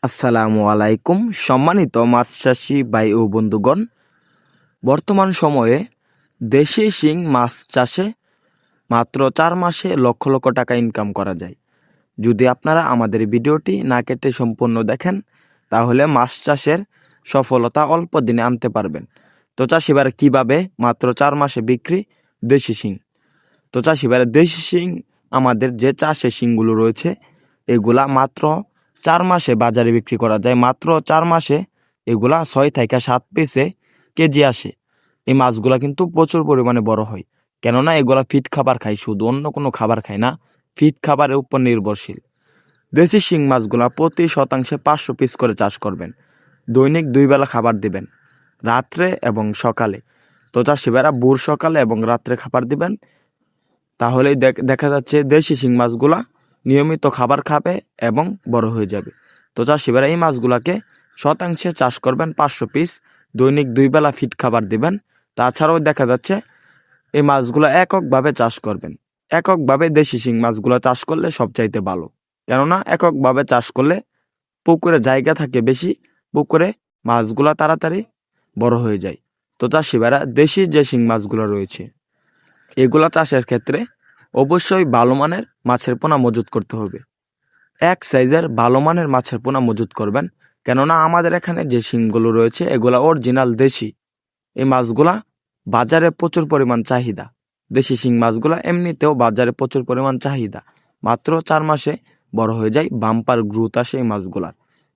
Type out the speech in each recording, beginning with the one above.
আসসালামু আলাইকুম সম্মানিত মাছ চাষি ভাই ও বন্ধুগণ। বর্তমান সময়ে দেশি শিং মাছ চাষে মাত্র 4 মাসে লক্ষ লক্ষ টাকা ইনকাম করা যায়। যদি আপনারা আমাদের ভিডিওটি না কেটে সম্পূর্ণ দেখেন তাহলে মাছ চাষের সফলতা অল্প দিনে আনতে পারবেন। তো চাষিবার কিভাবে মাত্র 4 মাসে বিক্রি দেশি শিং। তো চাষিবার দেশি শিং আমাদের যে চাষের শিংগুলো রয়েছে এগুলা মাত্র 4 মাসে বাজারে বিক্রি করা যায়। মাত্র 4 মাসে এগুলা 6 থেকে 7 পিসে কেজি আসে। এই মাছগুলা কিন্তু প্রচুর পরিমাণে বড় হয়, কেননা এগুলা ফিট খাবার খায়, শুধু অন্য কোনো খাবার খায় না, ফিট খাবারের উপর নির্ভরশীল। দেশি শিং মাছগুলা প্রতি শতাংশে 500 পিস করে চাষ করবেন। দৈনিক 2 বেলা খাবার দিবেন, রাত্রে এবং সকালে। তো চাষিভাইরা ভোর সকালে এবং রাত্রে খাবার দিবেন, তাহলেই দেখা যাচ্ছে দেশি শিং মাছগুলা নিয়মিত খাবার খাবে এবং বড় হয়ে যাবে। তো চাষিভাইরা এই মাছগুলাকে শতাংশে চাষ করবেন 500 পিস, দৈনিক 2 বেলা ফিট খাবার দিবেন। তাছাড়াও দেখা যাচ্ছে এই মাছগুলো এককভাবে চাষ করবেন। এককভাবে দেশি শিং মাছগুলো চাষ করলে সবচাইতে ভালো, কেননা এককভাবে চাষ করলে পুকুরে জায়গা থাকে বেশি, পুকুরে মাছগুলো তাড়াতাড়ি বড় হয়ে যায়। তো চাষিভাইরা দেশি যে শিং মাছগুলো রয়েছে এগুলা চাষের ক্ষেত্রে অবশ্যই ভালো মানের মাছের পোনা মজুত করতে হবে। এক সাইজের ভালো মানের মাছের পোনা মজুত করবেন, কেননা আমাদের এখানে যে শিংগুলো রয়েছে এগুলা অরিজিনাল দেশি। এই মাছগুলা বাজারে প্রচুর পরিমাণ চাহিদা। দেশি শিং মাছগুলা এমনিতেও বাজারে প্রচুর পরিমাণ চাহিদা। মাত্র 4 মাসে বড় হয়ে যায়, বাম্পার গ্রোথ আসে এই মাছগুলার।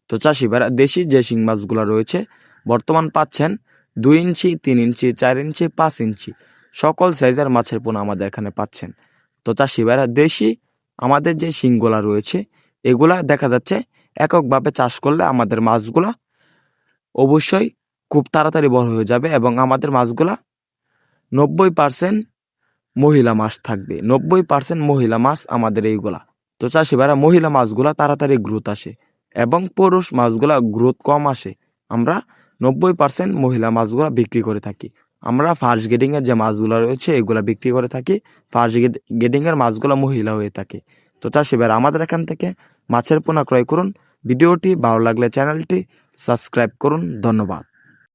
তো চাষিভাইরা দেশি যে শিং মাছগুলা রয়েছে বর্তমান পাচ্ছেন 2 ইঞ্চি, 3 ইঞ্চি, 4 ইঞ্চি, 5 ইঞ্চি সকল সাইজের মাছের পোনা আমাদের এখানে পাচ্ছেন। তো চাষিভাইরা দেশি আমাদের যে শিংগুলা রয়েছে এগুলা দেখা যাচ্ছে এককভাবে চাষ করলে আমাদের মাছগুলা অবশ্যই খুব তাড়াতাড়ি বড় হয়ে যাবে এবং আমাদের মাছগুলা 90% মহিলা মাছ থাকবে। 90% মহিলা মাছ আমাদের এইগুলা। তো চাষিভাইরা মহিলা মাছগুলা তাড়াতাড়ি গ্রোথ আসে এবং পুরুষ মাছগুলা গ্রোথ কম আসে। আমরা 90% মহিলা মাছগুলা বিক্রি করে থাকি। আমরা ফার্স্ট গ্রেডিংয়ের যে মাছগুলো রয়েছে এগুলা বিক্রি করে থাকি। ফার্স্ট গ্রেডিংয়ের মাছগুলা মহিলা হয়ে থাকে। তো চাষিভাইরা আমাদের এখান থেকে মাছের পোনা ক্রয় করুন। ভিডিওটি ভালো লাগলে চ্যানেলটি সাবস্ক্রাইব করুন। ধন্যবাদ।